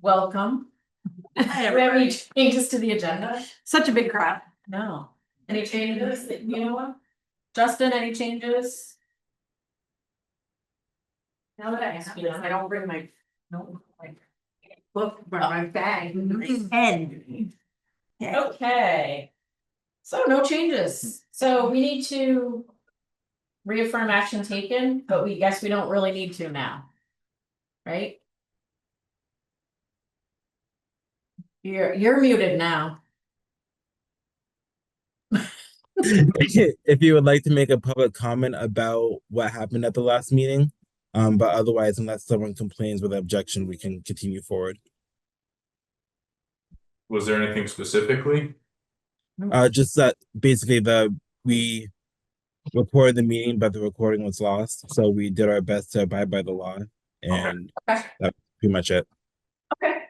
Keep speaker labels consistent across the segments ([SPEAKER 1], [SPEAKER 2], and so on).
[SPEAKER 1] Welcome. Do we have any changes to the agenda?
[SPEAKER 2] Such a big crowd.
[SPEAKER 1] No. Any changes that you know of? Justin, any changes? Now that I ask you, I don't bring my
[SPEAKER 2] Book by my bag.
[SPEAKER 1] pen. Okay. So no changes. So we need to reaffirm action taken, but we guess we don't really need to now. Right? You're muted now.
[SPEAKER 3] If you would like to make a public comment about what happened at the last meeting, but otherwise, unless someone complains with objection, we can continue forward.
[SPEAKER 4] Was there anything specifically?
[SPEAKER 3] Just that basically we recorded the meeting, but the recording was lost, so we did our best to abide by the law, and
[SPEAKER 1] Okay.
[SPEAKER 3] that's pretty much it.
[SPEAKER 1] Okay.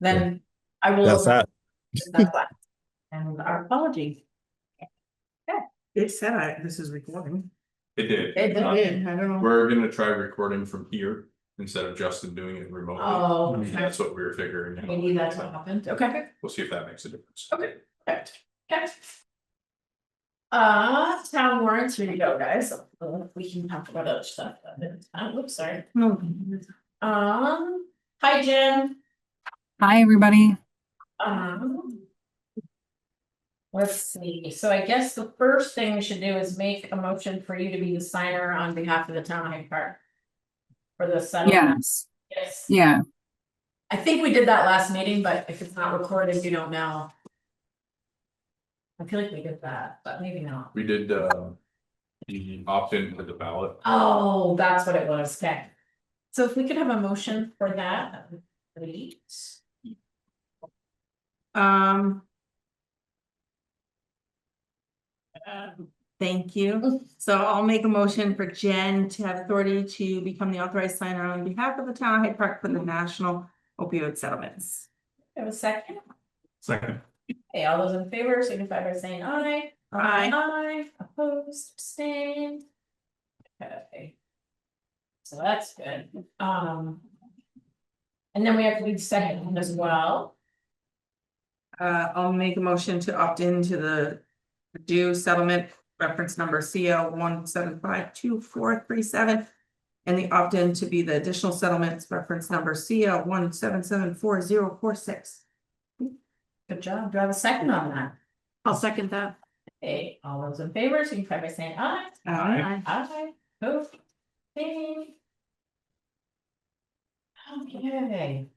[SPEAKER 1] Then I will.
[SPEAKER 3] That's that.
[SPEAKER 1] And our apology.
[SPEAKER 2] It said this is recording.
[SPEAKER 4] It did.
[SPEAKER 1] It did.
[SPEAKER 2] I don't know.
[SPEAKER 4] We're gonna try recording from here instead of Justin doing it remotely.
[SPEAKER 1] Oh, okay.
[SPEAKER 4] That's what we were figuring out.
[SPEAKER 1] Maybe that's what happened. Okay.
[SPEAKER 4] We'll see if that makes a difference.
[SPEAKER 1] Okay. Okay. Town warrants, here you go, guys. We can talk about other stuff. Oops, sorry.
[SPEAKER 2] No.
[SPEAKER 1] Hi, Jim.
[SPEAKER 5] Hi, everybody.
[SPEAKER 1] Let's see, so I guess the first thing we should do is make a motion for you to be the signer on behalf of the town of Hyde Park. For the settlement.
[SPEAKER 5] Yes.
[SPEAKER 1] Yes.
[SPEAKER 5] Yeah.
[SPEAKER 1] I think we did that last meeting, but if it's not recorded, you don't know. I feel like we did that, but maybe not.
[SPEAKER 4] We did the opt-in to the ballot.
[SPEAKER 1] Oh, that's what it was, okay. So if we could have a motion for that, please.
[SPEAKER 2] Thank you. So I'll make a motion for Jen to have authority to become the authorized signer on behalf of the town of Hyde Park for the national opioid settlements.
[SPEAKER 1] Have a second?
[SPEAKER 4] Second.
[SPEAKER 1] Okay, all those in favor signify by saying aye.
[SPEAKER 2] Aye.
[SPEAKER 1] Aye, opposed, abstained. Okay. So that's good, and then we have to do the second one as well.
[SPEAKER 2] I'll make a motion to opt into the due settlement reference number CL 1752437. And the opt-in to be the additional settlements reference number CL 1774046.
[SPEAKER 1] Good job, do I have a second on that?
[SPEAKER 2] I'll second that.
[SPEAKER 1] Okay, all those in favor signify by saying aye. Aye, opposed, abstained. Okay.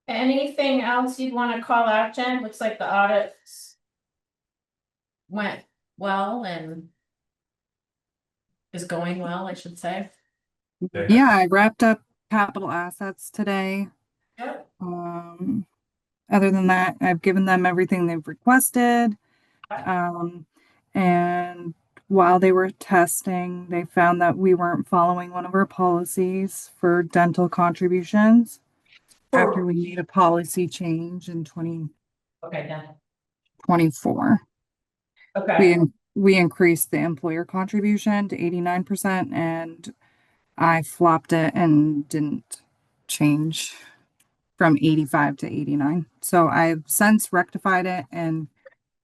[SPEAKER 1] Anything else you'd want to call out, Jen? Looks like the audits went well and is going well, I should say.
[SPEAKER 5] Yeah, I wrapped up capital assets today.
[SPEAKER 1] Yep.
[SPEAKER 5] Other than that, I've given them everything they've requested. And while they were testing, they found that we weren't following one of our policies for dental contributions. After we made a policy change in 2024.
[SPEAKER 1] Okay.
[SPEAKER 5] We increased the employer contribution to 89%, and I flopped it and didn't change from 85 to 89. So I've since rectified it, and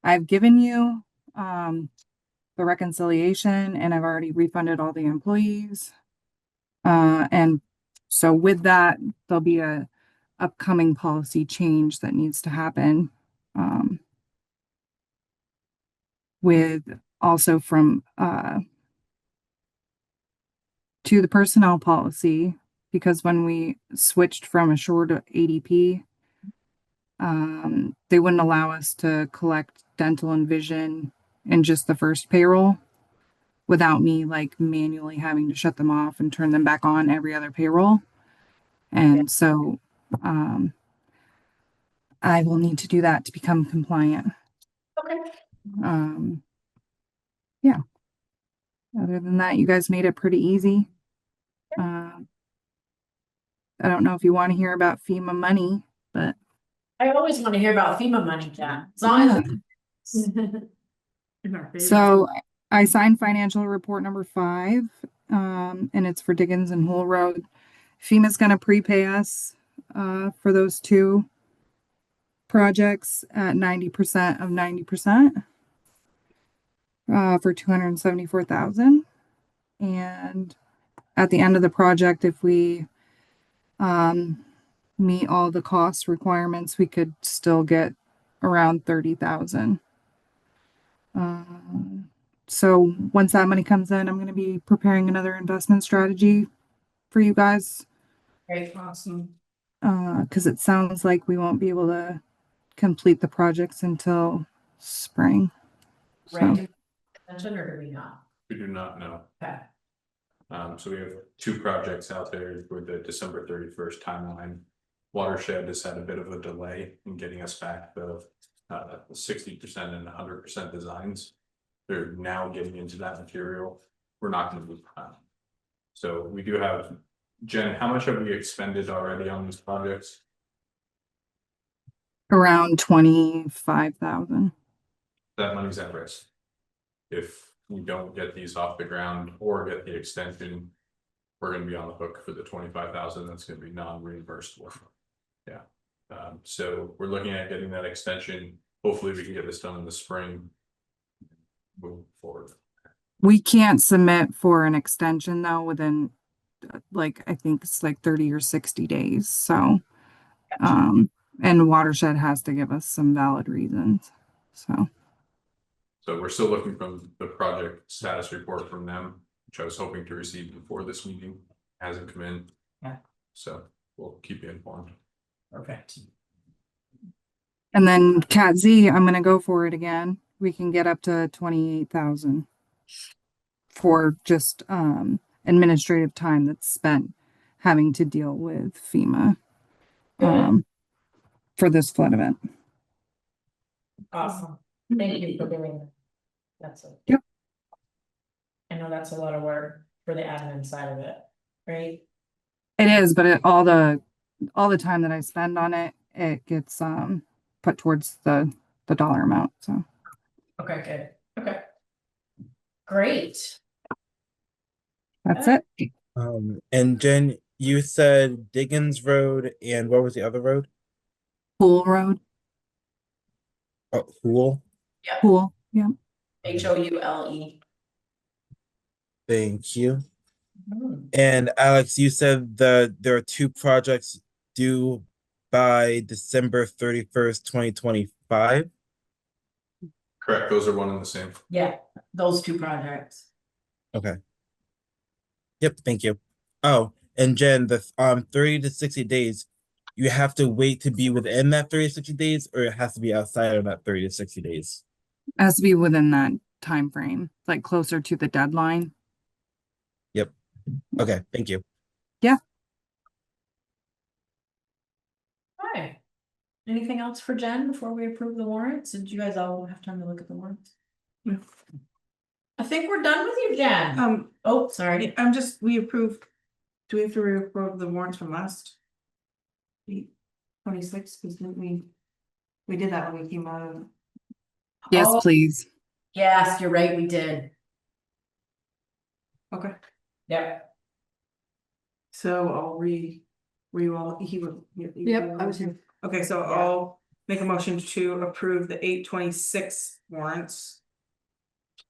[SPEAKER 5] I've given you the reconciliation, and I've already refunded all the employees. And so with that, there'll be a upcoming policy change that needs to happen. With also from to the personnel policy, because when we switched from Assure to ADP, they wouldn't allow us to collect dental and vision in just the first payroll without me like manually having to shut them off and turn them back on every other payroll. And so, I will need to do that to become compliant.
[SPEAKER 1] Okay.
[SPEAKER 5] Yeah. Other than that, you guys made it pretty easy. I don't know if you want to hear about FEMA money, but
[SPEAKER 1] I always want to hear about FEMA money, Jen. As long as
[SPEAKER 2] In our favor.
[SPEAKER 5] so I signed financial report number 5, and it's for Diggins and Hoole Road. FEMA's going to prepay us for those 2 projects at 90% of 90% for $274,000. And at the end of the project, if we meet all the cost requirements, we could still get around $30,000. So once that money comes in, I'm going to be preparing another investment strategy for you guys.
[SPEAKER 1] Great.
[SPEAKER 2] Awesome.
[SPEAKER 5] Because it sounds like we won't be able to complete the projects until spring.
[SPEAKER 1] Right,
[SPEAKER 5] So,
[SPEAKER 1] extension or do we not?
[SPEAKER 4] We do not know.
[SPEAKER 1] Okay.
[SPEAKER 4] So we have 2 projects out there with the December 31st timeline. Watershed has had a bit of a delay in getting us back the 60% and 100% designs. They're now getting into that material. We're not going to be behind. So we do have, Jen, how much have we expended already on these projects?
[SPEAKER 5] around 25,000.
[SPEAKER 4] That money's at risk. If we don't get these off the ground or get the extension, we're gonna be on the hook for the 25,000. That's gonna be non-reimbursable. Yeah. So we're looking at getting that extension. Hopefully we can get this done in the spring. Moving forward.
[SPEAKER 5] We can't submit for an extension though within like I think it's like 30 or 60 days. So and Watershed has to give us some valid reasons. So
[SPEAKER 4] we're still looking for the project status report from them, which I was hoping to receive before this meeting. Hasn't come in.
[SPEAKER 1] Yeah.
[SPEAKER 4] So we'll keep you informed.
[SPEAKER 1] Perfect.
[SPEAKER 5] and then Cat Z, I'm gonna go for it again. We can get up to 28,000 for just administrative time that's spent having to deal with FEMA for this flood event.
[SPEAKER 1] Awesome. Thank you for doing that. That's it.
[SPEAKER 5] Yep.
[SPEAKER 1] I know that's a lot of work for the admin side of it, right?
[SPEAKER 5] It is, but all the time that I spend on it, it gets put towards the dollar amount. So
[SPEAKER 1] Okay, good. Okay. Great.
[SPEAKER 5] that's it.
[SPEAKER 3] And Jen, you said Diggins Road and what was the other road?
[SPEAKER 5] Pool Road.
[SPEAKER 3] Oh, Hoole.
[SPEAKER 5] Pool. Yeah.
[SPEAKER 1] HOULE.
[SPEAKER 3] Thank you. And Alex, you said that there are 2 projects due by December 31st, 2025.
[SPEAKER 4] Correct, those are one and the same.
[SPEAKER 1] Yeah, those 2 projects.
[SPEAKER 3] Okay. Yep, thank you. Oh, and Jen, the 30 to 60 days, you have to wait to be within that 30 to 60 days, or it has to be outside of that 30 to 60 days?
[SPEAKER 5] It has to be within that time frame, like closer to the deadline.
[SPEAKER 3] Yep. Okay, thank you.
[SPEAKER 5] Yeah.
[SPEAKER 1] Okay. Anything else for Jen before we approve the warrants? Did you guys all have time to look at the warrants?
[SPEAKER 2] Yeah.
[SPEAKER 1] I think we're done with you, Jen. Oh, sorry.
[SPEAKER 2] We approved. Do we have to reapprove the warrants from last week? 26, because we did that when we came out of.
[SPEAKER 5] Yes,
[SPEAKER 1] Oh.
[SPEAKER 5] please.
[SPEAKER 1] Yes, you're right, we did.
[SPEAKER 2] Okay,
[SPEAKER 1] Yep.
[SPEAKER 2] so I'll were you all,
[SPEAKER 5] Yep, I was here.
[SPEAKER 2] Okay, so
[SPEAKER 1] Yeah.
[SPEAKER 2] I'll make a motion to approve the 8/26 warrants.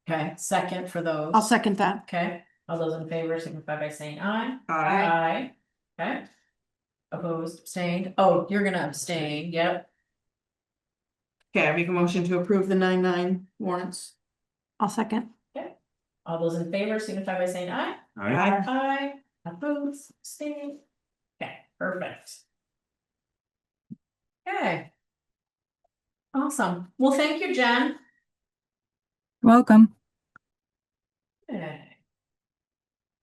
[SPEAKER 1] Okay, second for those.
[SPEAKER 6] I'll second that.
[SPEAKER 1] Okay, all those in favor signify by saying aye.
[SPEAKER 2] Aye.
[SPEAKER 1] Okay. Opposed, abstained. Oh, you're gonna abstain, yep.
[SPEAKER 2] Okay, I make a motion to approve the 9/9 warrants.
[SPEAKER 6] I'll second.
[SPEAKER 1] All those in favor signify by saying aye. Aye. Opposed, abstained. Perfect. Okay. Awesome. Well, thank you, Jen.
[SPEAKER 5] Welcome.
[SPEAKER 1] Okay.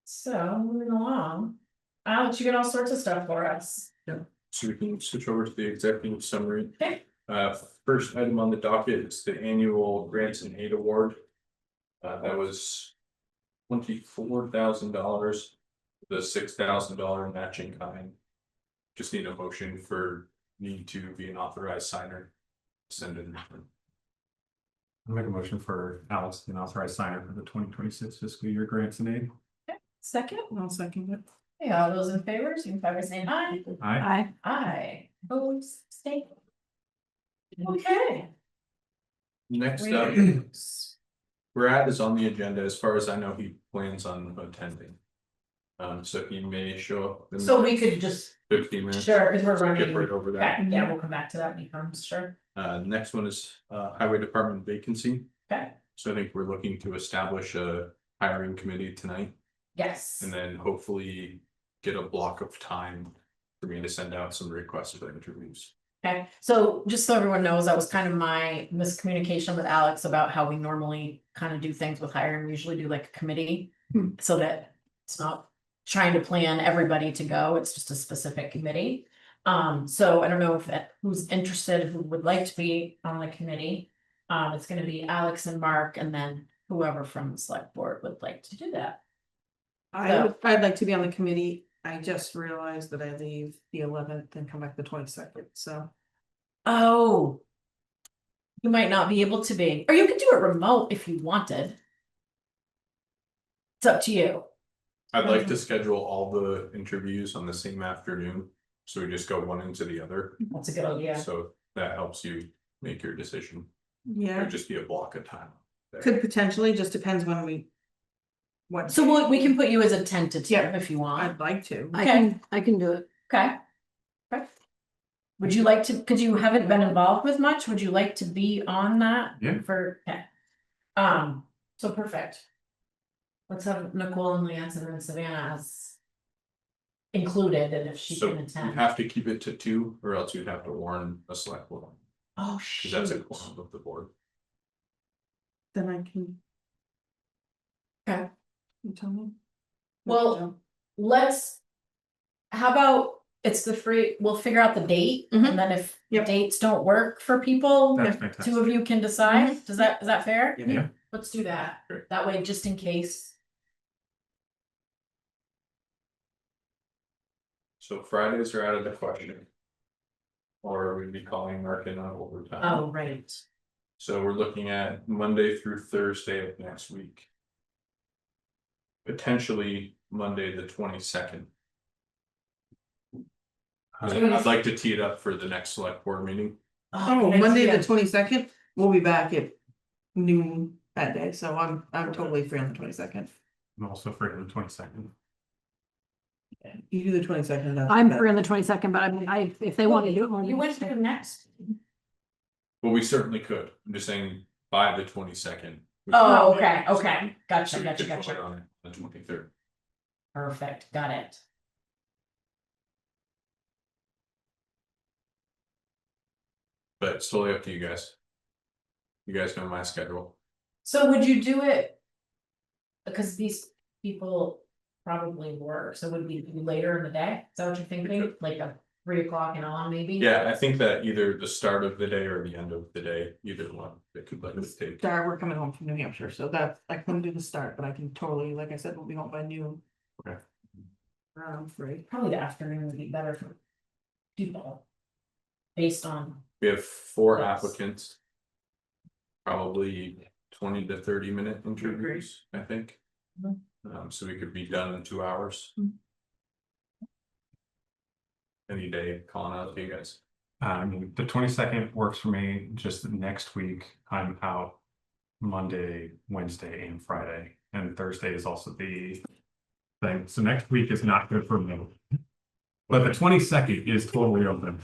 [SPEAKER 1] So moving along, Alex, you got all sorts of stuff for us.
[SPEAKER 4] So we can switch over to the executive summary.
[SPEAKER 1] Okay.
[SPEAKER 4] First item on the docket is the annual grants and aid award. That was $24,000, the $6,000 matching kind. Just need a motion for me to be an authorized signer. Send it.
[SPEAKER 6] I'll make a motion for Alex, an authorized signer for the 2026 fiscal year grants and aid.
[SPEAKER 1] Second,
[SPEAKER 2] I'll second it.
[SPEAKER 1] hey, all those in favor, signify by saying aye.
[SPEAKER 6] Aye.
[SPEAKER 1] Aye. Opposed, stay. Okay.
[SPEAKER 4] Next up,
[SPEAKER 1] Great.
[SPEAKER 4] Brad is on the agenda. As far as I know, he plans on attending. So he may show up in
[SPEAKER 1] So we could just,
[SPEAKER 4] 15 minutes.
[SPEAKER 1] sure, because we're
[SPEAKER 4] Skip
[SPEAKER 1] running.
[SPEAKER 4] right over that.
[SPEAKER 1] Okay, yeah, we'll come back to that when he comes, sure.
[SPEAKER 4] Next one is highway department vacancy.
[SPEAKER 1] Okay,
[SPEAKER 4] So I think we're looking to establish a hiring committee tonight
[SPEAKER 1] yes.
[SPEAKER 4] and then hopefully get a block of time for me to send out some requests for interviews.
[SPEAKER 1] Okay, so just so everyone knows, that was kind of my miscommunication with Alex about how we normally kind of do things with hiring. We usually do like a committee. So that it's not trying to plan everybody to go, it's just a specific committee. So I don't know if who's interested, who would like to be on the committee. It's gonna be Alex and Mark, and then whoever from the select board would like to do that.
[SPEAKER 2] I'd like to be on the committee. I just realized that I leave the 11th and come back the 22nd, so.
[SPEAKER 1] Oh. You might not be able to be, or you could do it remote if you wanted. It's up to you.
[SPEAKER 4] I'd like to schedule all the interviews on the same afternoon. So we just go one into the other.
[SPEAKER 1] That's a good idea.
[SPEAKER 4] So that helps you make your decision.
[SPEAKER 2] Yeah,
[SPEAKER 4] It'd just be a block of time.
[SPEAKER 2] could potentially, just depends when we. What?
[SPEAKER 1] So we can put you as a tentative
[SPEAKER 2] Yeah.
[SPEAKER 1] if you want.
[SPEAKER 2] I'd like to.
[SPEAKER 1] I can do it. Okay. Okay. Would you like to, because you haven't been involved with much, would you like to be on that?
[SPEAKER 6] Yeah.
[SPEAKER 1] Okay. So perfect. Let's have Nicole and Lance and then Savannah as included, and if she
[SPEAKER 4] So
[SPEAKER 1] can
[SPEAKER 4] you
[SPEAKER 1] attend.
[SPEAKER 4] have to keep it to 2 or else you'd have to warn a select board.
[SPEAKER 1] Oh,
[SPEAKER 4] Cause
[SPEAKER 1] shoot.
[SPEAKER 4] that's a quorum of the board.
[SPEAKER 2] Then I can.
[SPEAKER 1] Okay.
[SPEAKER 2] You tell me.
[SPEAKER 1] Well, how about it's the free, we'll figure out the date, and then if
[SPEAKER 2] Yep.
[SPEAKER 1] dates don't work for people,
[SPEAKER 6] That's fantastic.
[SPEAKER 1] two of you can decide. Is that fair?
[SPEAKER 6] Yeah.
[SPEAKER 1] Let's do that.
[SPEAKER 4] Great.
[SPEAKER 1] That way, just in case.
[SPEAKER 4] So Fridays are out of the question. Or we'd be calling Mark in on overtime.
[SPEAKER 1] Oh, right.
[SPEAKER 4] So we're looking at Monday through Thursday of next week. Potentially Monday, the 22nd. I'd like to tee it up for the next select board meeting.
[SPEAKER 2] Oh,
[SPEAKER 1] good
[SPEAKER 2] Monday
[SPEAKER 1] idea.
[SPEAKER 2] the 22nd, we'll be back at noon that day, so I'm totally free on the 22nd.
[SPEAKER 6] I'm also free on the 22nd.
[SPEAKER 2] You do the 22nd.
[SPEAKER 7] I'm free on the 22nd, but I mean, if they want to do it more.
[SPEAKER 1] You went to next.
[SPEAKER 4] Well, we certainly could. I'm just saying by the 22nd.
[SPEAKER 1] Oh, okay,
[SPEAKER 4] So
[SPEAKER 1] gotcha,
[SPEAKER 4] we could vote
[SPEAKER 1] gotcha.
[SPEAKER 4] on it on the 23rd.
[SPEAKER 1] Perfect, got it.
[SPEAKER 4] But it's totally up to you guys. You guys know my schedule.
[SPEAKER 1] So would you do it? Because these people probably work, so would we do later in the day? Is that what you're thinking? Like a 3 o'clock and on maybe?
[SPEAKER 4] Yeah, I think that either the start of the day or the end of the day, either one, it could let us take.
[SPEAKER 2] Start, we're coming home from New Hampshire, so that I couldn't do the start, but I can totally, like I said, we'll be home by noon.
[SPEAKER 4] Okay.
[SPEAKER 2] Free.
[SPEAKER 1] Probably the afternoon would be better for people. Based on,
[SPEAKER 4] We have 4
[SPEAKER 1] Yes.
[SPEAKER 4] applicants. Probably 20 to 30-minute interviews, I think.
[SPEAKER 1] Mhm.
[SPEAKER 4] So we could be done in 2 hours.
[SPEAKER 1] Mhm.
[SPEAKER 4] Any day, calling out to you guys.
[SPEAKER 6] I mean, the 22nd works for me. Just next week, I'm out Monday, Wednesday, and Friday, and Thursday is also the thing. So next week is not good for me. But the 22nd is totally open.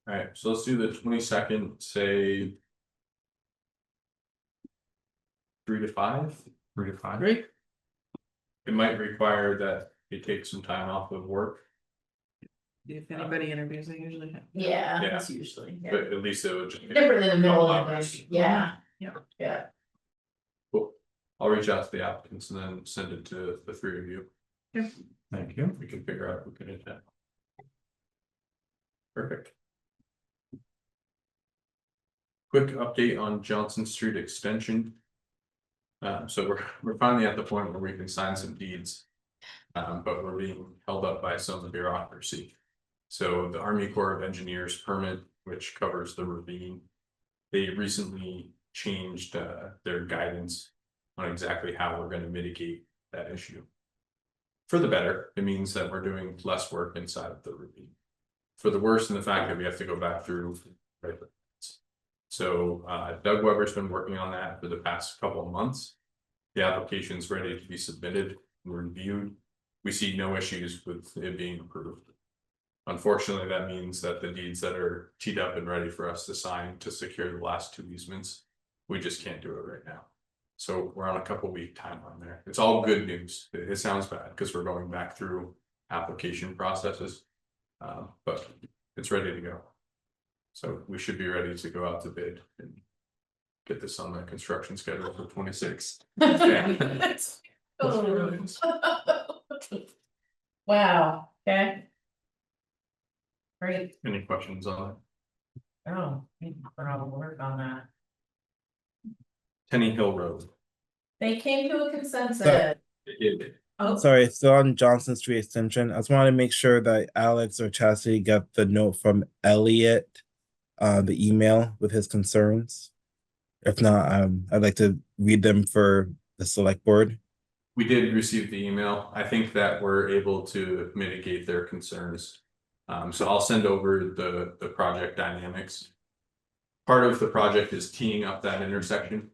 [SPEAKER 4] Alright, so let's do the 22nd, say 3 to 5.
[SPEAKER 6] 3 to 5.
[SPEAKER 2] Great.
[SPEAKER 4] It might require that you take some time off of work.
[SPEAKER 2] If anybody interviews, they usually have.
[SPEAKER 1] Yeah,
[SPEAKER 4] Yeah.
[SPEAKER 1] that's usually, yeah.
[SPEAKER 4] But at least it would just.
[SPEAKER 1] Different than the middle of the
[SPEAKER 4] hours.
[SPEAKER 1] day, yeah.
[SPEAKER 2] Yeah.
[SPEAKER 1] Yeah,
[SPEAKER 4] Cool. I'll reach out to the applicants and then send it to the three of you.
[SPEAKER 6] Thank you.
[SPEAKER 4] We can figure out who can attend. Perfect. Quick update on Johnson Street Extension. So we're finally at the point where we can sign some deeds. But we're being held up by some bureaucracy. So the Army Corps of Engineers permit, which covers the ravine, they recently changed their guidance on exactly how we're going to mitigate that issue. For the better, it means that we're doing less work inside of the ravine. For the worse, in the fact that we have to go back through. So Doug Weber's been working on that for the past couple of months. The application's ready to be submitted and reviewed. We see no issues with it being approved. Unfortunately, that means that the deeds that are teed up and ready for us to sign to secure the last two easements, we just can't do it right now. So we're on a couple-week timeline there. It's all good news. It sounds bad because we're going back through application processes, but it's ready to go. So we should be ready to go out to bid and get this on the construction schedule for 26.
[SPEAKER 1] Wow, okay. Great,
[SPEAKER 4] Any questions on it?
[SPEAKER 1] oh, we can put all the work on that.
[SPEAKER 4] Tenny Hill Road.
[SPEAKER 1] They came to a consensus.
[SPEAKER 4] It
[SPEAKER 1] Oh,
[SPEAKER 3] Sorry, still on Johnson Street Extension. I just wanted to make sure that Alex or Chastity got the note from Elliot, the email with his concerns. If not, I'd like to read them for the select board.
[SPEAKER 4] We did receive the email. I think that we're able to mitigate their concerns. So I'll send over the project dynamics. Part of the project is teeing up that intersection.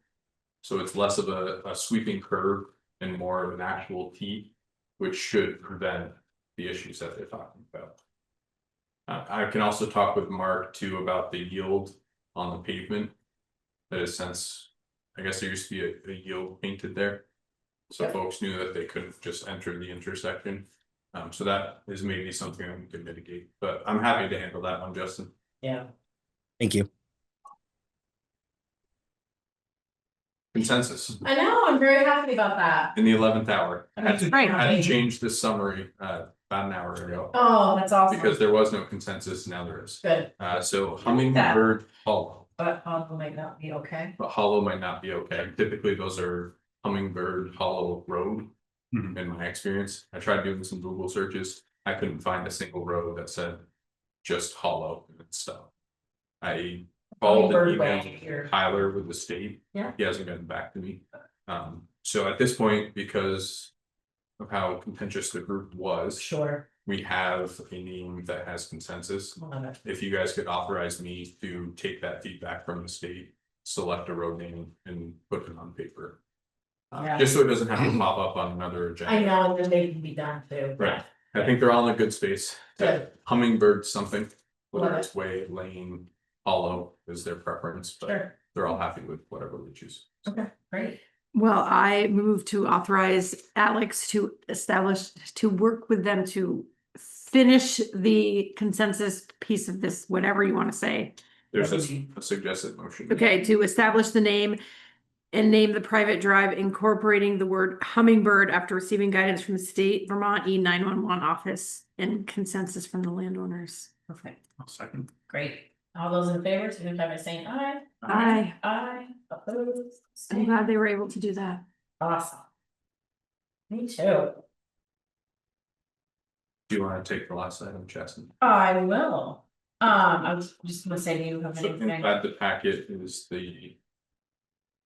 [SPEAKER 4] So it's less of a sweeping curve and more of an actual tee, which should prevent the issues that they're talking about. I can also talk with Mark too about the yield on the pavement. That is, since I guess there used to be a yield painted there. So
[SPEAKER 1] Yep.
[SPEAKER 4] folks knew that they couldn't just enter the intersection. So that is maybe something that we can mitigate, but I'm happy to handle that one, Justin.
[SPEAKER 1] yeah.
[SPEAKER 3] Thank you.
[SPEAKER 4] Consensus
[SPEAKER 1] I know, I'm very happy about that.
[SPEAKER 4] in the 11th hour. I had to,
[SPEAKER 7] Right.
[SPEAKER 4] had to change this summary about an hour ago
[SPEAKER 1] Oh, that's awesome.
[SPEAKER 4] because there was no consensus. Now there is.
[SPEAKER 1] Good,
[SPEAKER 4] So Hummingbird Hollow,
[SPEAKER 1] but might not be okay.
[SPEAKER 4] but Hollow might not be okay. Typically, those are Hummingbird Hollow Road.
[SPEAKER 6] Mhm.
[SPEAKER 4] In my experience, I tried doing some Google searches. I couldn't find a single road that said just Hollow and stuff. I called and
[SPEAKER 1] Hummingbird Way
[SPEAKER 4] emailed
[SPEAKER 1] here.
[SPEAKER 4] Tyler with the state.
[SPEAKER 1] Yeah.
[SPEAKER 4] He hasn't gotten back to me. So at this point, because of how contentious the group was,
[SPEAKER 1] Sure.
[SPEAKER 4] we have a name that has consensus.
[SPEAKER 1] Love it.
[SPEAKER 4] If you guys could authorize me to take that feedback from the state, select a road name and put it on paper.
[SPEAKER 1] Yeah.
[SPEAKER 4] Just so it doesn't have to pop up on another agenda.
[SPEAKER 1] I know, and then they can be done too.
[SPEAKER 4] Right. I think they're all in a good space.
[SPEAKER 1] Good.
[SPEAKER 4] Hummingbird something, whether
[SPEAKER 1] Love
[SPEAKER 4] it's Way, Lane, Hollow is their preference, but
[SPEAKER 1] Sure,
[SPEAKER 4] they're all happy with whatever we choose.
[SPEAKER 1] okay, great.
[SPEAKER 7] Well, I move to authorize Alex to work with them to finish the consensus piece of this, whatever you want to say.
[SPEAKER 4] There's a suggested motion.
[SPEAKER 7] Okay, to establish the name and name the private drive incorporating the word Hummingbird after receiving guidance from the state Vermont E911 office and consensus from the landowners.
[SPEAKER 1] Perfect,
[SPEAKER 4] I'll second.
[SPEAKER 1] great. All those in favor, signify by saying aye.
[SPEAKER 7] Aye.
[SPEAKER 1] Aye, opposed.
[SPEAKER 7] I'm glad they were able to do that.
[SPEAKER 1] Awesome. Me too.
[SPEAKER 4] Do you want to take the last item, Chastity?
[SPEAKER 1] I will. I was just gonna say, do you have
[SPEAKER 4] So
[SPEAKER 1] anything?
[SPEAKER 4] inside the packet is the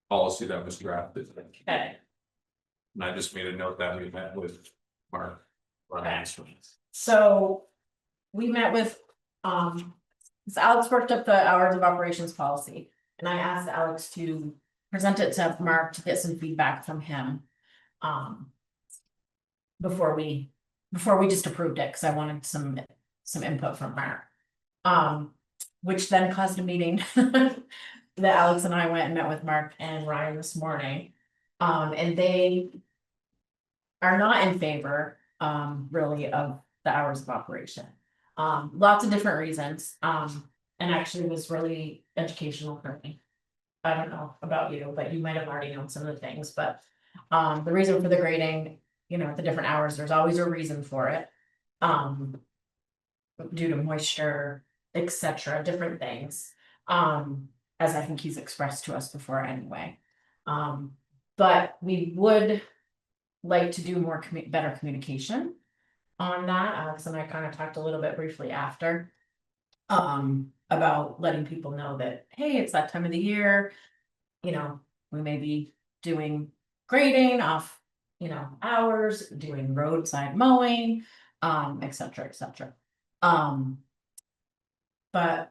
[SPEAKER 4] policy that was drafted.
[SPEAKER 1] Okay,
[SPEAKER 4] And I just made a note that we met with Mark.
[SPEAKER 1] Okay. so we met with, so Alex worked up the hours of operations policy. And I asked Alex to present it to Mark to get some feedback from him. Before we just approved it, because I wanted some input from Mark. Which then caused a meeting that Alex and I went and met with Mark and Ryan this morning. And they are not in favor, really, of the hours of operation. Lots of different reasons, and actually was really educational for me. I don't know about you, but you might have already known some of the things, but, the reason for the grading, you know, at the different hours, there's always a reason for it. Due to moisture, etc., different things, as I think he's expressed to us before anyway. But we would like to do more better communication on that. Alex and I kind of talked a little bit briefly after. About letting people know that, hey, it's that time of the year, you know, we may be doing grading off, you know, hours, doing roadside mowing, etc., etc. But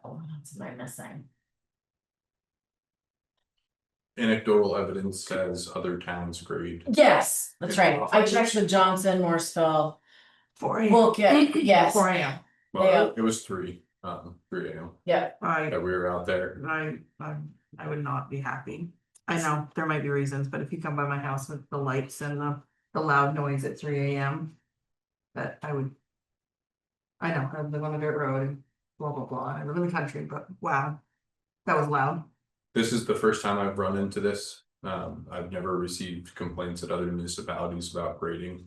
[SPEAKER 1] what else am I missing?
[SPEAKER 4] Anecdotal evidence says other towns grade.
[SPEAKER 1] Yes, that's right. I checked with Johnson, Morrisville.
[SPEAKER 2] 4 a.m.
[SPEAKER 1] We'll get, yes,
[SPEAKER 2] 4 a.m.
[SPEAKER 4] Well, it was 3 AM
[SPEAKER 1] yeah,
[SPEAKER 4] that we were out there.
[SPEAKER 2] I would not be happy. I know there might be reasons, but if you come by my house with the lights and the loud noise at 3 a.m. that I would. I know, I live on a dirt road and blah, blah, blah. I live in the country, but wow, that was loud.
[SPEAKER 4] This is the first time I've run into this. I've never received complaints at other municipalities about grading.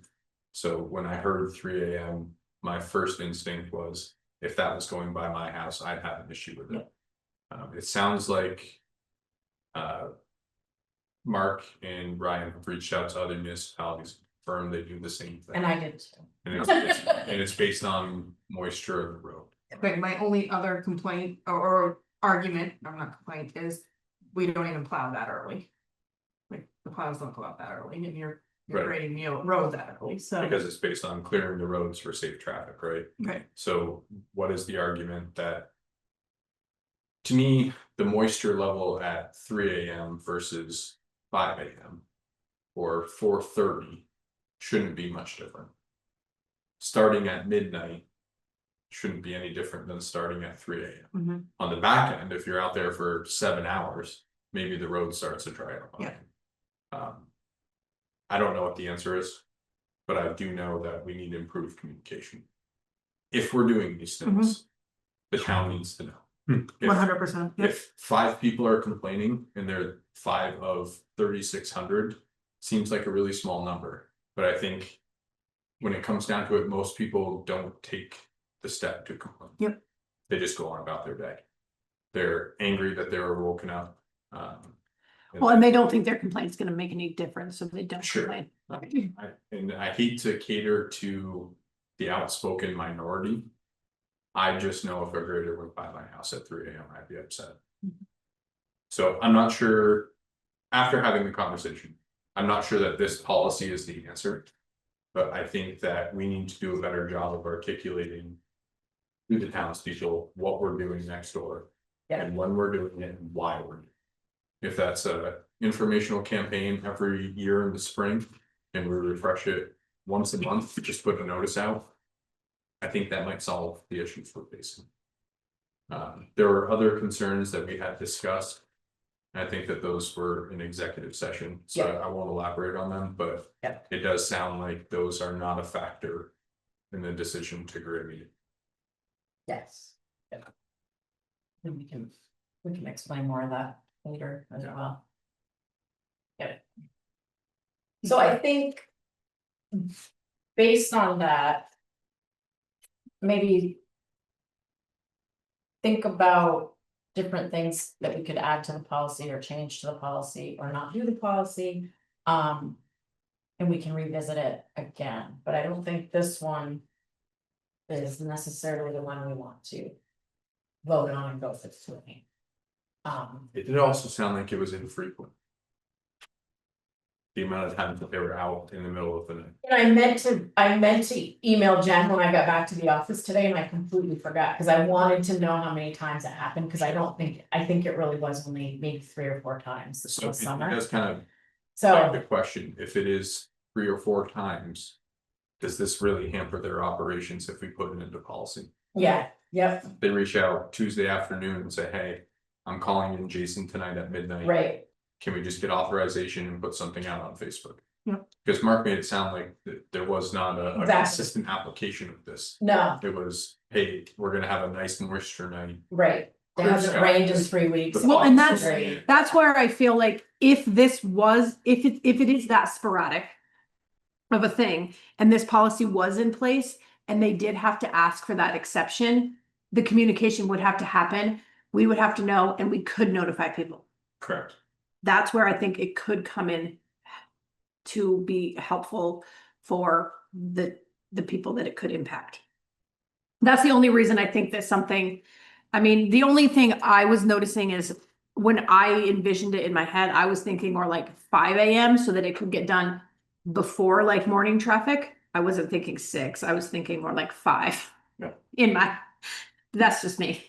[SPEAKER 4] So when I heard 3 AM, my first instinct was, if that was going by my house, I'd have an issue with it. It sounds like Mark and Ryan have reached out to other municipalities, confirmed they do the same thing.
[SPEAKER 1] and I did too.
[SPEAKER 4] And it's based on moisture of the road.
[SPEAKER 2] But my only other complaint or argument, or not complaint, is we don't even plow that early. Like the plows don't go out that early and you're
[SPEAKER 4] Right.
[SPEAKER 2] grading the road that early, so.
[SPEAKER 4] Because it's based on clearing the roads for safe traffic, right?
[SPEAKER 2] Right.
[SPEAKER 4] So what is the argument that? To me, the moisture level at 3 AM versus 5 AM. Or 4:30 shouldn't be much different. Starting at midnight. Shouldn't be any different than starting at 3 AM.
[SPEAKER 2] Mhm.
[SPEAKER 4] On the back end, if you're out there for 7 hours, maybe the road starts to dry up.
[SPEAKER 2] Yeah.
[SPEAKER 4] I don't know what the answer is, but I do know that we need improved communication. If we're doing these things, the town needs to know. If-
[SPEAKER 2] 100%.
[SPEAKER 4] If 5 people are complaining and they're 5 of 3,600, seems like a really small number, but I think. When it comes down to it, most people don't take the step to complain.
[SPEAKER 2] Yep.
[SPEAKER 4] They just go on about their day. They're angry that they were woken up.
[SPEAKER 7] Well, and they don't think their complaint's gonna make any difference, so they don't
[SPEAKER 4] Sure.
[SPEAKER 7] complain.
[SPEAKER 4] And I hate to cater to the outspoken minority. I just know if a grader went by my house at 3 AM, I'd be upset. So I'm not sure, after having the conversation, I'm not sure that this policy is the answer. But I think that we need to do a better job of articulating. To the townspeople what we're doing next door.
[SPEAKER 1] Yeah.
[SPEAKER 4] And when we're doing it and why we're doing it. If that's a informational campaign every year in the spring. And we refresh it once a month, just put a notice out. I think that might solve the issues we're facing. There were other concerns that we had discussed. I think that those were in executive session, so
[SPEAKER 1] Yeah.
[SPEAKER 4] I won't elaborate on them, but.
[SPEAKER 1] Yeah.
[SPEAKER 4] It does sound like those are not a factor in the decision to grade.
[SPEAKER 1] Yes. Yeah. And we can explain more of that later as
[SPEAKER 4] Yeah.
[SPEAKER 1] well. Yep. So I think. Based on that. Maybe. Think about different things that we could add to the policy or change to the policy or not do the policy. And we can revisit it again, but I don't think this one. Is necessarily the one we want to. Vote on and go for tonight.
[SPEAKER 4] It did also sound like it was infrequent. The amount of times that they were out in the middle of the night.
[SPEAKER 1] And I meant to email Jen when I got back to the office today and I completely forgot, cause I wanted to know how many times it happened, cause I think it really was only maybe 3 or 4 times this
[SPEAKER 4] So it
[SPEAKER 1] summer.
[SPEAKER 4] does kind of beg
[SPEAKER 1] So,
[SPEAKER 4] the question, if it is 3 or 4 times. Does this really hamper their operations if we put it into policy?
[SPEAKER 1] yeah, yep,
[SPEAKER 4] They reach out Tuesday afternoon and say, hey, I'm calling in Jason tonight at midnight.
[SPEAKER 1] right,
[SPEAKER 4] Can we just get authorization and put something out on Facebook?
[SPEAKER 2] Yep.
[SPEAKER 4] Because Mark made it sound like there was not a
[SPEAKER 1] Exactly.
[SPEAKER 4] consistent application of this.
[SPEAKER 1] no,
[SPEAKER 4] It was, hey, we're gonna have a nice moisture night.
[SPEAKER 1] Right, it hasn't rained in 3 weeks.
[SPEAKER 7] Well, and
[SPEAKER 1] Great.
[SPEAKER 7] that's where I feel like if this was, if it is that sporadic of a thing, and this policy was in place, and they did have to ask for that exception, the communication would have to happen. We would have to know, and we could notify people.
[SPEAKER 4] Correct.
[SPEAKER 7] That's where I think it could come in to be helpful for the people that it could impact. That's the only reason I think that something, I mean, the only thing I was noticing is when I envisioned it in my head, I was thinking more like 5 a.m. so that it could get done before like morning traffic. I wasn't thinking 6, I was thinking more like 5.
[SPEAKER 4] Yeah.
[SPEAKER 7] That's just me.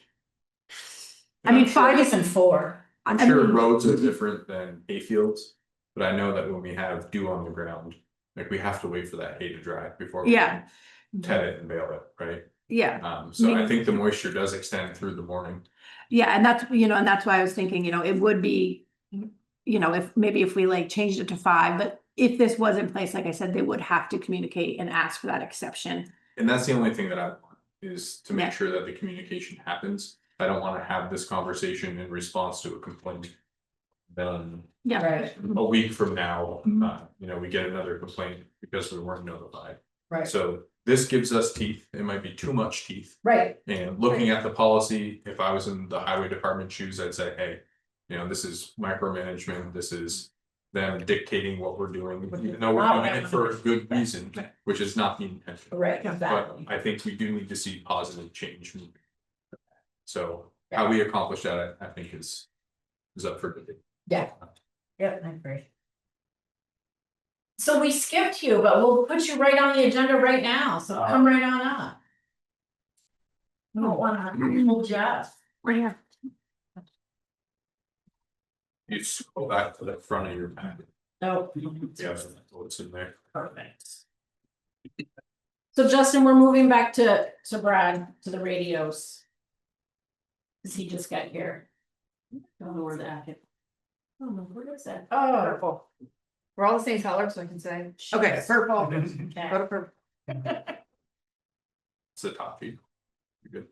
[SPEAKER 7] I mean, 5
[SPEAKER 1] Isn't 4.
[SPEAKER 4] I'm
[SPEAKER 7] I
[SPEAKER 4] sure
[SPEAKER 7] mean-
[SPEAKER 4] roads are different than hayfields, but I know that when we have dew on the ground, like we have to wait for that hay to dry before we
[SPEAKER 7] Yeah.
[SPEAKER 4] can ted it and bale it, right?
[SPEAKER 7] Yeah.
[SPEAKER 4] So I think the moisture does extend through the morning.
[SPEAKER 7] Yeah, and that's, you know, and that's why I was thinking, you know, it would be, you know, if maybe if we like changed it to 5, but if this was in place, like I said, they would have to communicate and ask for that exception.
[SPEAKER 4] And that's the only thing that I want is to
[SPEAKER 7] Yeah.
[SPEAKER 4] make sure that the communication happens. I don't wanna have this conversation in response to a complaint. Then
[SPEAKER 7] Yeah.
[SPEAKER 1] Right,
[SPEAKER 4] a week from now,
[SPEAKER 7] Mhm.
[SPEAKER 4] you know, we get another complaint because we weren't notified.
[SPEAKER 1] right,
[SPEAKER 4] So this gives us teeth. It might be too much teeth.
[SPEAKER 1] right,
[SPEAKER 4] And looking at the policy, if I was in the highway department shoes, I'd say, hey, you know, this is micromanagement, this is them dictating what we're doing, even though we're doing it for a good reason, which is not the intention.
[SPEAKER 1] right,
[SPEAKER 4] But
[SPEAKER 1] exactly.
[SPEAKER 4] I think we do need to see positive change. So how we accomplish that, I think is up for debate.
[SPEAKER 1] Yeah, yeah, I agree. So we skipped you, but we'll put you right on the agenda right now, so come right on up. We don't wanna hold you up.
[SPEAKER 7] Right here.
[SPEAKER 4] You scroll back to the front of your packet.
[SPEAKER 1] No.
[SPEAKER 4] Yeah, that's what's in there.
[SPEAKER 1] Perfect. So Justin, we're moving back to Brad, to the radios. Cause he just got here. Don't know where that. Oh, no, where is that?
[SPEAKER 5] Oh, purple. We're all the same color, so I can say. Okay, purple.
[SPEAKER 1] Okay.
[SPEAKER 5] Go to purple.
[SPEAKER 4] It's the top view. You're good.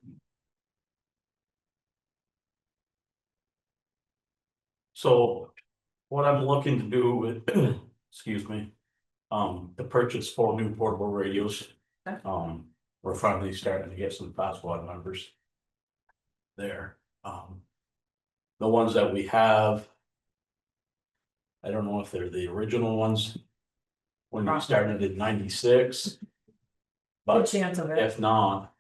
[SPEAKER 8] So what I'm looking to do with, excuse me, to purchase 4 new portable radios. We're finally starting to get some fast water numbers there. The ones that we have, I don't know if they're the original ones when we started in '96.
[SPEAKER 1] Good
[SPEAKER 8] But
[SPEAKER 1] chance of it.
[SPEAKER 8] if not,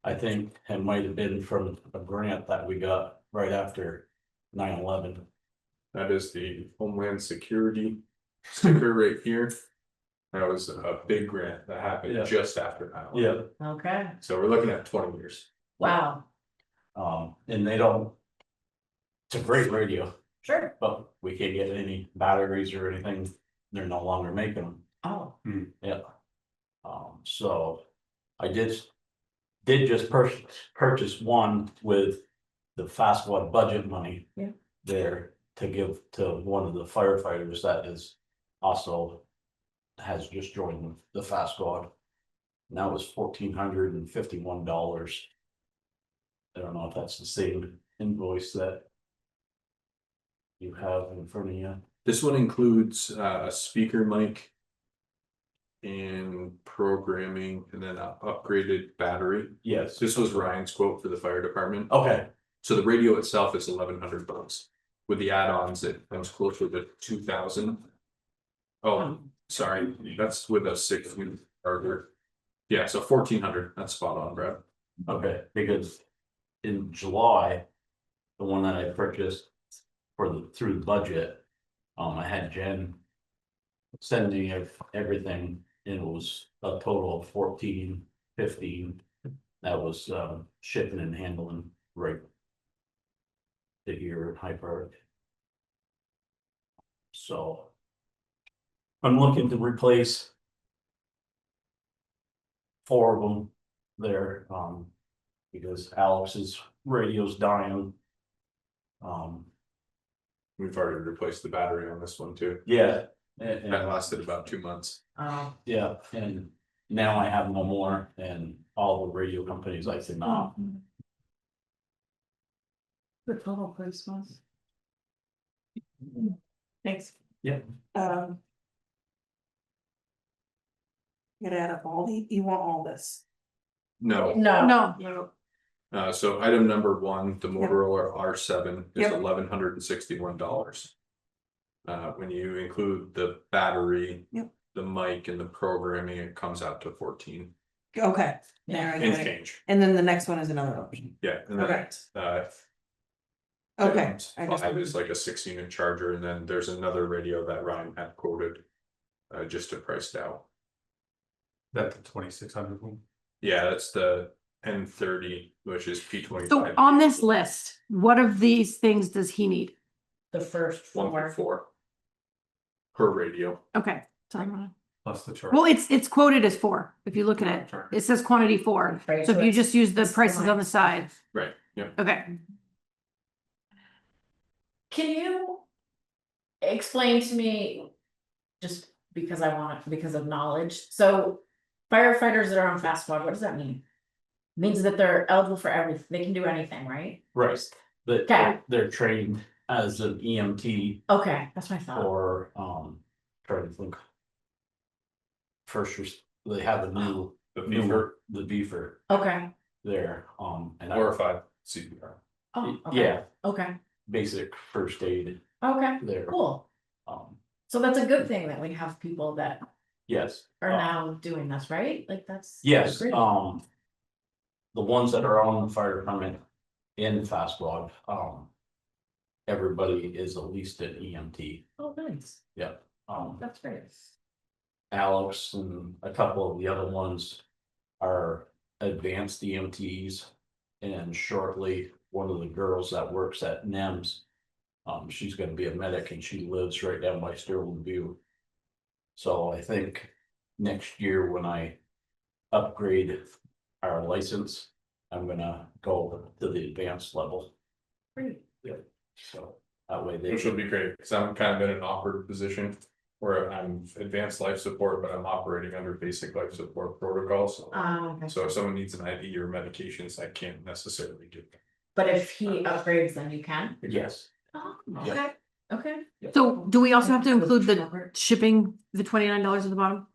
[SPEAKER 8] I think it might have been from a grant that we got right after 9/11.
[SPEAKER 4] That is the Homeland Security sticker right here. That was a big grant that happened
[SPEAKER 8] Yeah.
[SPEAKER 4] just after 9/11.
[SPEAKER 8] Yeah.
[SPEAKER 1] Okay,
[SPEAKER 4] So we're looking at 20 years.
[SPEAKER 1] wow,
[SPEAKER 8] And they don't. It's a great radio,
[SPEAKER 1] sure,
[SPEAKER 8] but we can't get any batteries or anything. They're no longer making them.
[SPEAKER 1] oh,
[SPEAKER 8] Yeah. So I did just purchase one with the fast one budget money.
[SPEAKER 1] Yeah.
[SPEAKER 8] There to give to one of the firefighters that is also has just joined the fast squad. And that was $1,451. I don't know if that's the same invoice that you have in front of you.
[SPEAKER 4] This one includes a speaker mic and programming and then an upgraded battery.
[SPEAKER 8] Yes.
[SPEAKER 4] This was Ryan's quote for the fire department.
[SPEAKER 8] Okay.
[SPEAKER 4] So the radio itself is $1,100. With the add-ons, it comes closer to 2,000. Oh, sorry, that's with a 6-week charger. Yeah, so 1,400, that's spot on, Brad.
[SPEAKER 8] Okay, because in July, the one that I purchased through the budget, I had Jen sending everything, and it was a total of 1,415. That was shipping and handling right to here at Hyde. So I'm looking to replace 4 of them there, because Alex's radio's dying.
[SPEAKER 4] We've already replaced the battery on this one too.
[SPEAKER 8] Yeah,
[SPEAKER 4] That lasted about 2 months.
[SPEAKER 1] oh,
[SPEAKER 8] yeah, and now I have no more, and all the radio companies I said, nah.
[SPEAKER 7] The total price was. Thanks.
[SPEAKER 8] Yeah.
[SPEAKER 2] Get add up all you want all this.
[SPEAKER 4] No,
[SPEAKER 7] No,
[SPEAKER 4] so item number 1, the Motorola R7 is
[SPEAKER 2] Yep.
[SPEAKER 4] $1,161. When you include the battery,
[SPEAKER 2] Yep.
[SPEAKER 4] the mic and the programming, it comes out to 14
[SPEAKER 2] Okay.
[SPEAKER 1] Yeah.
[SPEAKER 2] There, I
[SPEAKER 4] and
[SPEAKER 2] get it.
[SPEAKER 4] change.
[SPEAKER 2] And then the next one is another option.
[SPEAKER 4] Yeah, and then,
[SPEAKER 2] Okay.
[SPEAKER 4] item
[SPEAKER 2] Okay. I just
[SPEAKER 4] 5 is like a 6-unit charger, and then there's another radio that Ryan had quoted, just to priced out.
[SPEAKER 6] That's the 2600 one.
[SPEAKER 4] Yeah, that's the N30, which is P25.
[SPEAKER 7] so on this list, what of these things does he need?
[SPEAKER 1] The first
[SPEAKER 4] 1
[SPEAKER 1] 4.
[SPEAKER 4] through 4 per radio.
[SPEAKER 7] Okay, so I'm gonna,
[SPEAKER 6] Plus the charge.
[SPEAKER 7] well, it's quoted as 4, if you look at it, it says quantity 4,
[SPEAKER 1] Right,
[SPEAKER 7] so if
[SPEAKER 1] so
[SPEAKER 7] you
[SPEAKER 1] it's-
[SPEAKER 7] just use the
[SPEAKER 1] it's
[SPEAKER 7] prices on the
[SPEAKER 1] fine.
[SPEAKER 7] side,
[SPEAKER 4] Right. Yeah.
[SPEAKER 7] okay.
[SPEAKER 1] Can you explain to me, just because I want it, because of knowledge, so firefighters that are on fast squad, what does that mean? Means that they're eligible for everything, they can do anything, right?
[SPEAKER 8] Right, but
[SPEAKER 1] Okay.
[SPEAKER 8] they're trained as an EMT
[SPEAKER 1] Okay, that's my thought.
[SPEAKER 8] or, trying to think. They have a new,
[SPEAKER 4] The
[SPEAKER 8] the beefer
[SPEAKER 1] Okay,
[SPEAKER 8] there, and
[SPEAKER 4] Or 5 CPR.
[SPEAKER 1] oh, okay,
[SPEAKER 8] yeah,
[SPEAKER 1] okay,
[SPEAKER 8] basic first aid
[SPEAKER 1] okay,
[SPEAKER 8] there.
[SPEAKER 1] cool.
[SPEAKER 8] Um,
[SPEAKER 1] So that's a good thing that we have people that
[SPEAKER 8] yes.
[SPEAKER 1] are now doing this, right? Like that's.
[SPEAKER 8] Yes,
[SPEAKER 1] great.
[SPEAKER 8] the ones that are on the fire department in fast squad, everybody is at least an EMT,
[SPEAKER 1] Oh, nice,
[SPEAKER 8] yeah.
[SPEAKER 1] that's great.
[SPEAKER 8] Alex and a couple of the other ones are advanced EMTs. And shortly, one of the girls that works at NEMS, she's gonna be a medic and she lives right down by Sterling View. So I think next year when I upgrade our license, I'm gonna go to the advanced level.
[SPEAKER 1] Great.
[SPEAKER 8] Yeah, so that way they.
[SPEAKER 4] Which would be great, because I'm kind of in an awkward position where I'm advanced life support, but I'm operating under basic life support protocols.
[SPEAKER 1] Okay.
[SPEAKER 4] So if someone needs an IV or medications, I can't necessarily do that.
[SPEAKER 1] But if he upgrades, then you can?
[SPEAKER 8] Yes,
[SPEAKER 1] Oh,
[SPEAKER 8] Yeah.
[SPEAKER 1] okay, okay.
[SPEAKER 7] So do we also have to include the shipping, the $29 at the bottom?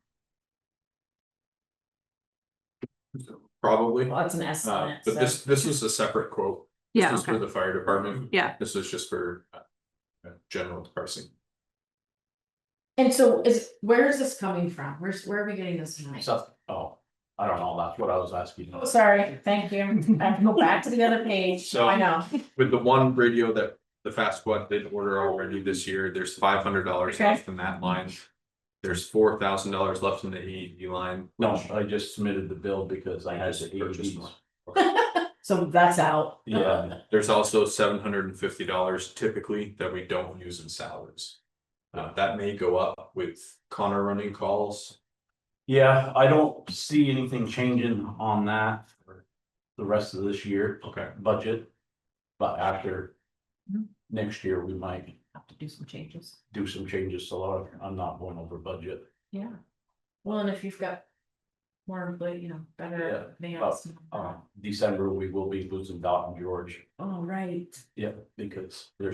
[SPEAKER 4] Probably,
[SPEAKER 1] Well, that's an estimate,
[SPEAKER 4] but
[SPEAKER 1] so.
[SPEAKER 4] this was a separate quote.
[SPEAKER 7] Yeah,
[SPEAKER 4] This was for
[SPEAKER 7] okay,
[SPEAKER 4] the fire department.
[SPEAKER 7] yeah.
[SPEAKER 4] This was just for general pricing.
[SPEAKER 1] And so where is this coming from? Where are we getting this tonight?
[SPEAKER 8] so, I don't know, that's what I was asking.
[SPEAKER 1] Oh, sorry, thank you. I have to go back to the other page, so I know.
[SPEAKER 4] With the one radio that the fast squad did order already this year, there's $500
[SPEAKER 1] Okay.
[SPEAKER 4] left in that line. There's $4,000 left in the AED line.
[SPEAKER 8] No, I just submitted the bill because I had
[SPEAKER 4] Just
[SPEAKER 8] the
[SPEAKER 4] purchased
[SPEAKER 8] AEDs.
[SPEAKER 4] more.
[SPEAKER 1] So that's out.
[SPEAKER 8] Yeah,
[SPEAKER 4] There's also $750 typically that we don't use in salaries. That may go up with Connor running calls.
[SPEAKER 8] yeah, I don't see anything changing on that for the rest of this year
[SPEAKER 4] Okay.
[SPEAKER 8] budget. But after
[SPEAKER 1] Mhm.
[SPEAKER 8] next year, we might
[SPEAKER 1] Have to do some changes.
[SPEAKER 8] do some changes, so I'm not going over budget.
[SPEAKER 1] Yeah. Well, and if you've got more of the, better advanced.
[SPEAKER 8] December, we will be losing Dot and George.
[SPEAKER 1] Oh, right,
[SPEAKER 8] Yeah, because their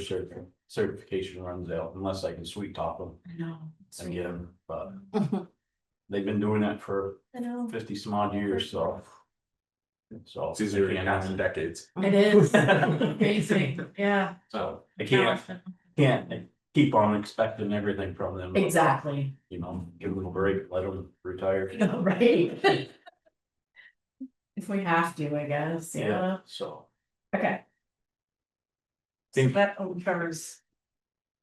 [SPEAKER 8] certification runs out unless I can sweet talk them
[SPEAKER 1] I know.
[SPEAKER 8] and get them, but they've been doing that for
[SPEAKER 1] I know.
[SPEAKER 8] 50 some odd years, so. So.
[SPEAKER 4] It's easier
[SPEAKER 8] I
[SPEAKER 4] to
[SPEAKER 8] can't-
[SPEAKER 4] count in decades.
[SPEAKER 1] It is amazing, yeah.
[SPEAKER 8] So I can't keep on expecting everything from them.
[SPEAKER 1] Exactly,
[SPEAKER 8] You know, give them a break, let them retire.
[SPEAKER 1] right. If we have to, I guess, yeah,
[SPEAKER 8] So,
[SPEAKER 1] okay.
[SPEAKER 4] Think-
[SPEAKER 1] That covers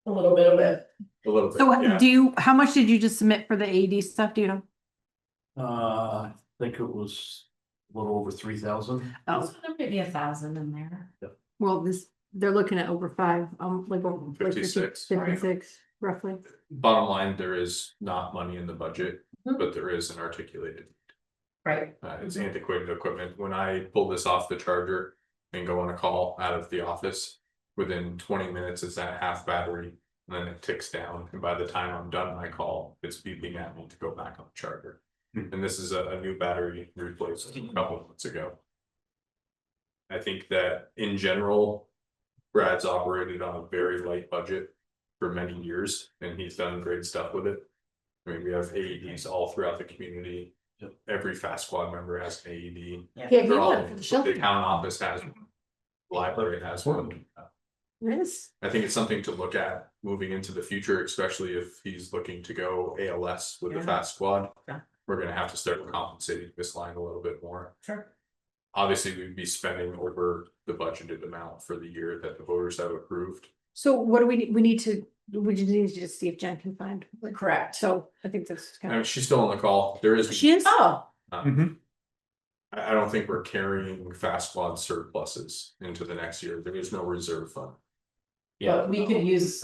[SPEAKER 1] a little bit of it.
[SPEAKER 4] A little bit,
[SPEAKER 7] So
[SPEAKER 4] yeah.
[SPEAKER 7] how much did you just submit for the AED stuff, do you know?
[SPEAKER 8] I think it was a little over 3,000.
[SPEAKER 7] Oh,
[SPEAKER 1] So there may be 1,000 in there.
[SPEAKER 7] well, they're looking at over 5, like over
[SPEAKER 4] 56.
[SPEAKER 7] 56, roughly.
[SPEAKER 4] Bottom line, there is not money in the budget,
[SPEAKER 1] Mhm.
[SPEAKER 4] but there is an articulated.
[SPEAKER 1] Right,
[SPEAKER 4] It's antiquated equipment. When I pull this off the charger and go on a call out of the office, within 20 minutes it's at half battery, and then it ticks down. And by the time I'm done my call, it's beeping at me to go back on the charger. and this is a new battery replaced a couple of months ago. I think that in general, Brad's operated on a very light budget for many years, and he's done great stuff with it. I mean, we have AEDs all throughout the community. Every fast squad member has an AED.
[SPEAKER 7] Yeah, he
[SPEAKER 4] They're all-
[SPEAKER 7] went for the shelter.
[SPEAKER 4] The town office has one. The library has one.
[SPEAKER 7] Yes.
[SPEAKER 4] I think it's something to look at moving into the future, especially if he's looking to go ALS with the
[SPEAKER 1] Yeah.
[SPEAKER 4] fast squad.
[SPEAKER 1] Yeah.
[SPEAKER 4] We're gonna have to start compensating this line a little bit more.
[SPEAKER 1] Sure.
[SPEAKER 4] Obviously, we'd be spending over the budgeted amount for the year that the voters have approved.
[SPEAKER 7] So what do we need? We just need to just see if Jen can find.
[SPEAKER 1] Correct.
[SPEAKER 7] So I think that's
[SPEAKER 4] I
[SPEAKER 7] kind
[SPEAKER 4] mean,
[SPEAKER 7] of.
[SPEAKER 4] she's still on the call. There is.
[SPEAKER 7] She is?
[SPEAKER 1] Oh,
[SPEAKER 4] I don't think we're carrying fast squad surpluses into the next year. There is no reserve fund.
[SPEAKER 1] but we could use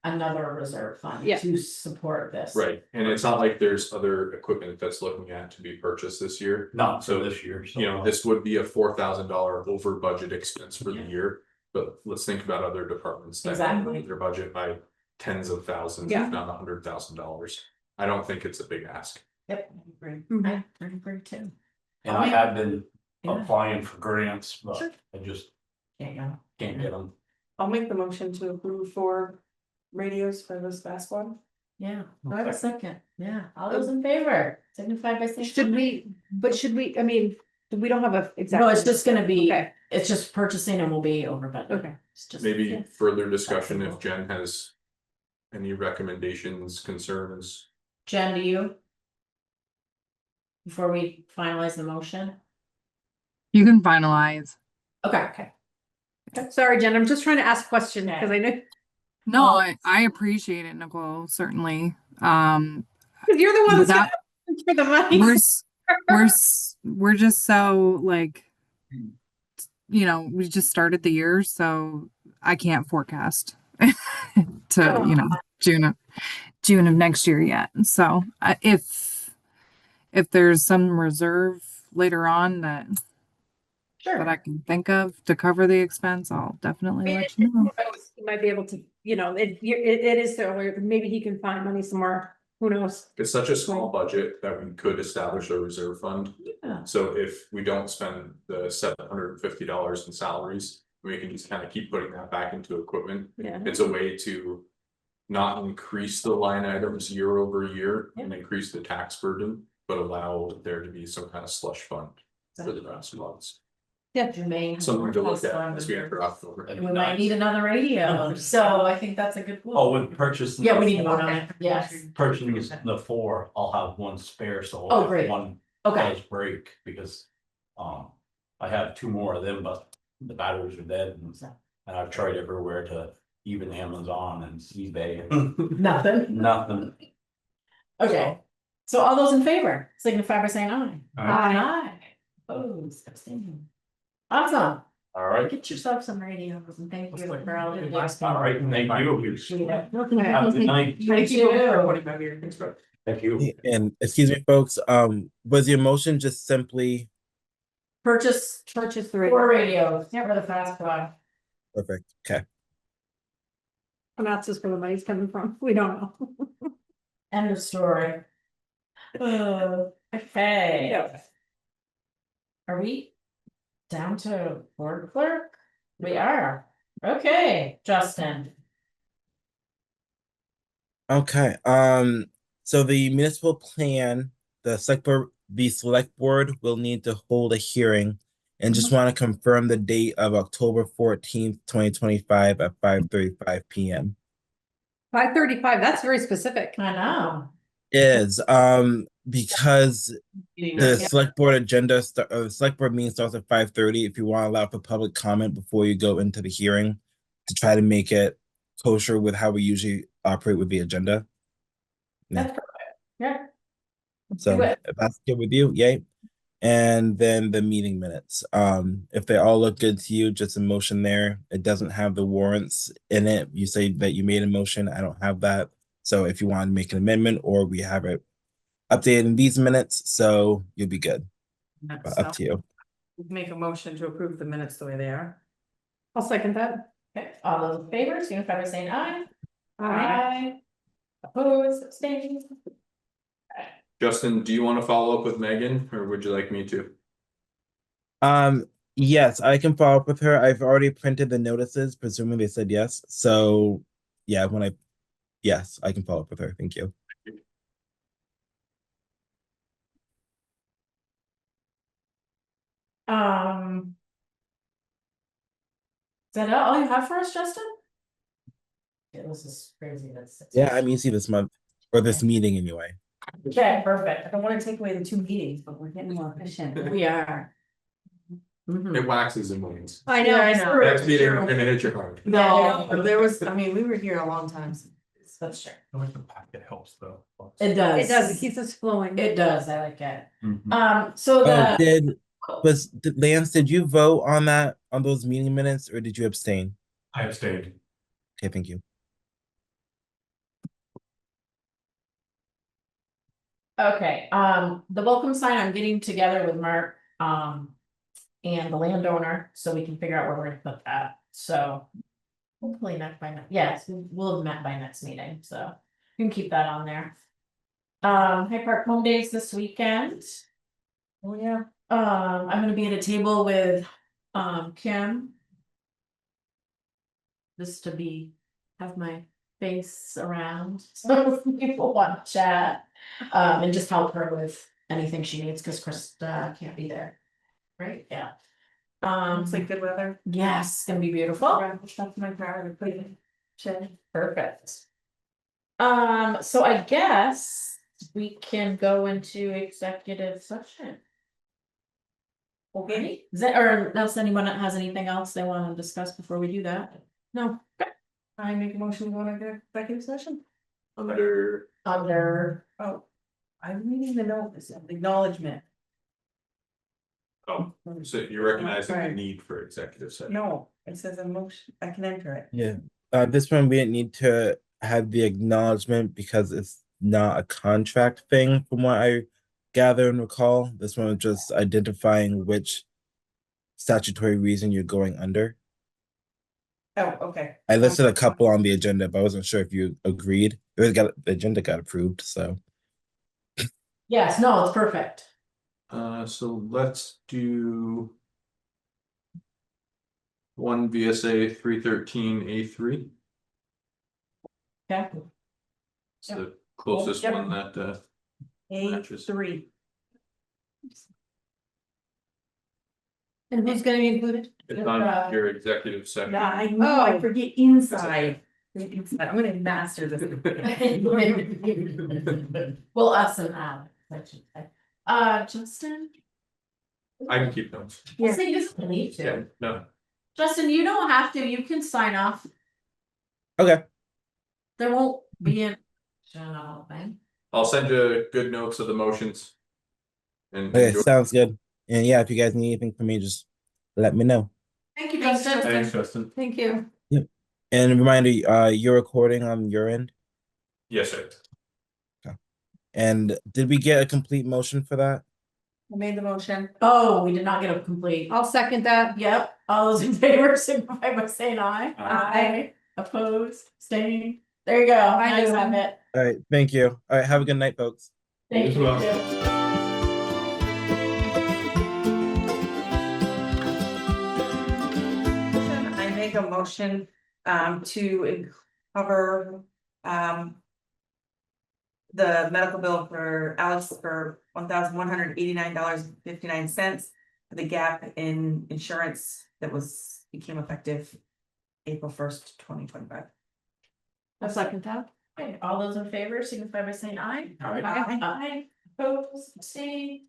[SPEAKER 1] another reserve fund
[SPEAKER 7] Yeah.
[SPEAKER 1] to support this.
[SPEAKER 4] Right, and it's not like there's other equipment that's looking at to be purchased this year.
[SPEAKER 8] Not so this year, so.
[SPEAKER 4] You know, this would be a $4,000 over budget expense for the
[SPEAKER 1] Yeah.
[SPEAKER 4] year, but let's think about other departments that
[SPEAKER 1] Exactly.
[SPEAKER 4] have their budget by tens of thousands,
[SPEAKER 7] Yeah.
[SPEAKER 4] if not $100,000. I don't think it's a big ask.
[SPEAKER 1] Yep, I agree.
[SPEAKER 7] Mhm.
[SPEAKER 1] I agree too.
[SPEAKER 8] And I have been
[SPEAKER 1] Yeah.
[SPEAKER 8] applying for grants, but
[SPEAKER 1] Sure.
[SPEAKER 8] I just
[SPEAKER 1] Can't go.
[SPEAKER 8] can't get them.
[SPEAKER 2] I'll make the motion to approve 4 radios for this fast squad.
[SPEAKER 1] Yeah, do I have a second? Yeah, all those in favor, signify by saying.
[SPEAKER 7] Should we, I mean, we don't have a exact.
[SPEAKER 1] No, it's just gonna be,
[SPEAKER 7] Okay.
[SPEAKER 1] it's just purchasing and we'll be over budget.
[SPEAKER 7] Okay.
[SPEAKER 1] It's just.
[SPEAKER 4] Maybe
[SPEAKER 1] yeah.
[SPEAKER 4] further discussion if Jen has any recommendations, concerns.
[SPEAKER 1] Jen, do you? Before we finalize the motion?
[SPEAKER 5] You can finalize.
[SPEAKER 1] Okay.
[SPEAKER 7] Sorry, Jen, I'm just trying to ask questions because I know,
[SPEAKER 5] No,
[SPEAKER 1] Oh.
[SPEAKER 5] I appreciate it, Nicole, certainly.
[SPEAKER 7] because you're the one that's
[SPEAKER 5] Without-
[SPEAKER 7] got for the money.
[SPEAKER 5] We're just so like, you know, we just started the year, so I can't forecast to, you know, June of next year yet. So if there's some reserve later on that
[SPEAKER 1] Sure.
[SPEAKER 5] I can think of to cover the expense, I'll definitely let you know.
[SPEAKER 7] You might be able to, you know, it is there, maybe he can find money somewhere, who knows?
[SPEAKER 4] It's such a small budget that we could establish a reserve fund.
[SPEAKER 1] Yeah.
[SPEAKER 4] So if we don't spend the $750 in salaries, we can just kind of keep putting that back into equipment.
[SPEAKER 7] Yeah.
[SPEAKER 4] It's a way to not increase the line items year over year and increase the tax burden, but allow there to be some kind of slush fund for the rest of us.
[SPEAKER 7] Yeah.
[SPEAKER 1] Jermaine.
[SPEAKER 4] Something to look at as we enter October.
[SPEAKER 1] We might need another radio, so I think that's a good. point.
[SPEAKER 8] Oh, with purchasing.
[SPEAKER 1] Yeah, we need to vote on it, yes.
[SPEAKER 8] Purchasing the 4, I'll have one spare, so.
[SPEAKER 1] Oh,
[SPEAKER 8] if
[SPEAKER 1] great.
[SPEAKER 8] One
[SPEAKER 1] Okay,
[SPEAKER 8] does break, because, I have 2 more of them, but the batteries are dead, and I've tried everywhere to, even Amazon and eBay,
[SPEAKER 1] nothing.
[SPEAKER 8] nothing.
[SPEAKER 1] Okay, so all those in favor, signify by saying aye.
[SPEAKER 7] Aye.
[SPEAKER 1] Aye. Opposed, abstaining. Awesome,
[SPEAKER 8] All right,
[SPEAKER 1] get yourself some radios and thank you for all your.
[SPEAKER 8] all right, thank you.
[SPEAKER 1] Yeah.
[SPEAKER 8] Have a good night.
[SPEAKER 1] Thank you.
[SPEAKER 2] 25 years. Thanks, bro.
[SPEAKER 8] Thank you.
[SPEAKER 3] And excuse me, folks, was your motion just simply
[SPEAKER 1] Purchase
[SPEAKER 7] Purchase the
[SPEAKER 1] 4
[SPEAKER 7] radio.
[SPEAKER 1] radios for the fast squad.
[SPEAKER 3] perfect? Okay.
[SPEAKER 7] And that's just where the money's coming from, we don't know.
[SPEAKER 1] End of story. Okay.
[SPEAKER 7] Yeah.
[SPEAKER 1] Are we down to board clerk? We are. Okay, Justin.
[SPEAKER 3] Okay, so the municipal plan, the select board will need to hold a hearing. And just want to confirm the date of October 14th, 2025 at 5:35 p.m.
[SPEAKER 7] 5:35, that's very specific.
[SPEAKER 1] I know.
[SPEAKER 3] Is because the select board agenda, select board meeting starts at 5:30. If you want to allow for public comment before you go into the hearing, to try to make it kosher with how we usually operate with the agenda.
[SPEAKER 1] That's perfect. Yeah.
[SPEAKER 3] So
[SPEAKER 1] Do it.
[SPEAKER 3] if that's good with you, yay. And then the meeting minutes. If they all look good to you, just a motion there. It doesn't have the warrants in it. You say that you made a motion. I don't have that. So if you want to make an amendment, or we have it updated in these minutes, so you'll be good. But up to you.
[SPEAKER 2] Make a motion to approve the minutes the way they are.
[SPEAKER 7] I'll second that.
[SPEAKER 1] Okay, all those in favor, signify by saying aye. Aye. Opposed, abstaining.
[SPEAKER 4] Justin, do you want to follow up with Megan or would you like me to?
[SPEAKER 3] Yes, I can follow up with her. I've already printed the notices, presuming they said yes. So yeah, yes, I can follow up with her. Thank you.
[SPEAKER 1] Is that all you have for us, Justin? Yeah, this is crazy. That's
[SPEAKER 3] Yeah, I'm easy this month, or this meeting anyway.
[SPEAKER 1] okay, perfect.
[SPEAKER 9] I don't wanna take away the 2 meetings, but we're getting more efficient.
[SPEAKER 1] We are. Mhm.
[SPEAKER 4] It waxes and wanes.
[SPEAKER 9] I
[SPEAKER 1] Yeah, I know.
[SPEAKER 4] Next meeting, we're gonna hit you hard.
[SPEAKER 9] No, there was, I mean, we were here a long time.
[SPEAKER 1] That's true.
[SPEAKER 6] I like the packet helps though.
[SPEAKER 1] It does.
[SPEAKER 9] It does, it keeps us flowing.
[SPEAKER 1] It does. I like it.
[SPEAKER 6] Mhm.
[SPEAKER 1] So
[SPEAKER 3] Oh,
[SPEAKER 1] the
[SPEAKER 3] Lance, did you vote on those meeting minutes, or did you abstain?
[SPEAKER 6] I abstained.
[SPEAKER 3] Okay, thank you.
[SPEAKER 1] okay, the welcome sign, I'm getting together with Mark, and the landowner, so we can figure out where we're gonna put that, so. Hopefully not by next, yes, we'll have met by next meeting, so you can keep that on there. Hyde Park Home Days this weekend.
[SPEAKER 9] Oh, yeah.
[SPEAKER 1] I'm gonna be at a table with, Kim. Just to have my face around, so if people want to chat, and just help her with anything she needs, cause Krista can't be there. Right, yeah.
[SPEAKER 9] Looks like good weather.
[SPEAKER 1] Yes, it's gonna be beautiful.
[SPEAKER 9] Stuff in my car to put it in shed.
[SPEAKER 1] Perfect. So I guess we can go into executive session. Okay, is that, or else anyone that has anything else they wanna discuss before we do that? No,
[SPEAKER 9] I make a motion to go into executive session.
[SPEAKER 1] under.
[SPEAKER 9] Oh, I'm reading the notice, acknowledgement.
[SPEAKER 4] Oh, so you're recognizing the
[SPEAKER 9] Right.
[SPEAKER 4] need for executive session?
[SPEAKER 9] No, it says a motion, I can enter it.
[SPEAKER 3] Yeah. This one we didn't need to have the acknowledgement because it's not a contract thing, from what I gather and recall. This one was just identifying which statutory reason you're going under.
[SPEAKER 9] Oh, okay.
[SPEAKER 3] I listed a couple on the agenda, but I wasn't sure if you agreed. The agenda got approved, so.
[SPEAKER 1] Yes, no, it's perfect.
[SPEAKER 4] So let's do. 1 VSA 313A3.
[SPEAKER 1] Okay.
[SPEAKER 4] It's the closest
[SPEAKER 1] Yep.
[SPEAKER 4] one that matches.
[SPEAKER 9] A3.
[SPEAKER 7] And who's gonna be included?
[SPEAKER 4] It's on your executive section.
[SPEAKER 9] I know, I forget inside. Inside. I'm gonna master this.
[SPEAKER 1] Well, us and Alex, I should say. Justin?
[SPEAKER 4] I can keep those.
[SPEAKER 1] I think you just need
[SPEAKER 4] Yeah,
[SPEAKER 1] to.
[SPEAKER 4] no,
[SPEAKER 1] Justin, you don't have to, you can sign off.
[SPEAKER 3] Okay.
[SPEAKER 1] There won't be a general thing.
[SPEAKER 4] I'll send you good notes of the motions. And
[SPEAKER 3] Okay,
[SPEAKER 4] enjoy.
[SPEAKER 3] sounds good. And yeah, if you guys need anything from me, just let me know.
[SPEAKER 1] Thank you,
[SPEAKER 7] Thanks,
[SPEAKER 1] Justin.
[SPEAKER 6] Thanks, Justin.
[SPEAKER 7] Thank you.
[SPEAKER 3] And a reminder, you're recording on your end.
[SPEAKER 4] Yes, sir.
[SPEAKER 3] And did we get a complete motion for that?
[SPEAKER 9] I made the motion.
[SPEAKER 1] Oh, we did not get a complete.
[SPEAKER 7] I'll second that.
[SPEAKER 1] Yep, all those in favor signify by saying aye.
[SPEAKER 7] Aye.
[SPEAKER 1] Opposed, staying. There you go.
[SPEAKER 7] Bye,
[SPEAKER 1] Nice
[SPEAKER 7] everyone.
[SPEAKER 1] have it.
[SPEAKER 3] All right, thank you. All right, have a good night, folks.
[SPEAKER 1] Thank
[SPEAKER 6] as
[SPEAKER 1] you.
[SPEAKER 6] well.
[SPEAKER 9] I make a motion to cover the medical bill for Alex for $1,189.59 for the gap in insurance that became effective April 1st, 2025.
[SPEAKER 7] I'll second that.
[SPEAKER 1] Okay, all those in favor signify by saying aye.
[SPEAKER 4] Aye.
[SPEAKER 1] Aye, opposed, abstained.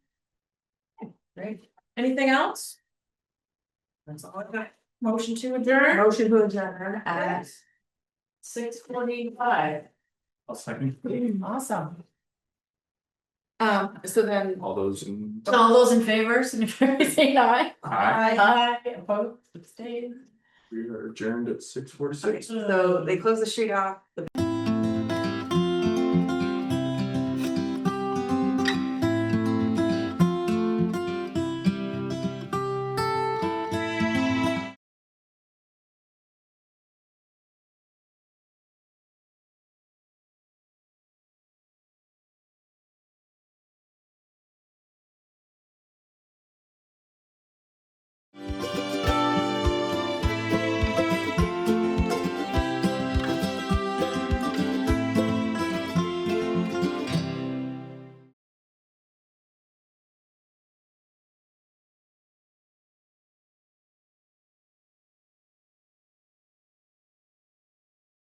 [SPEAKER 1] Okay, great. Anything else?
[SPEAKER 9] That's all I got.
[SPEAKER 1] Motion to adjourn
[SPEAKER 9] Motion to adjourn
[SPEAKER 1] at 6:45.
[SPEAKER 6] I'll second.
[SPEAKER 1] Awesome.
[SPEAKER 9] So then.
[SPEAKER 4] All those in.
[SPEAKER 1] All those in favor signify by saying aye.
[SPEAKER 4] Aye.
[SPEAKER 1] Aye, opposed, abstained.
[SPEAKER 4] We are adjourned at 6:46.
[SPEAKER 9] So they close the street off, the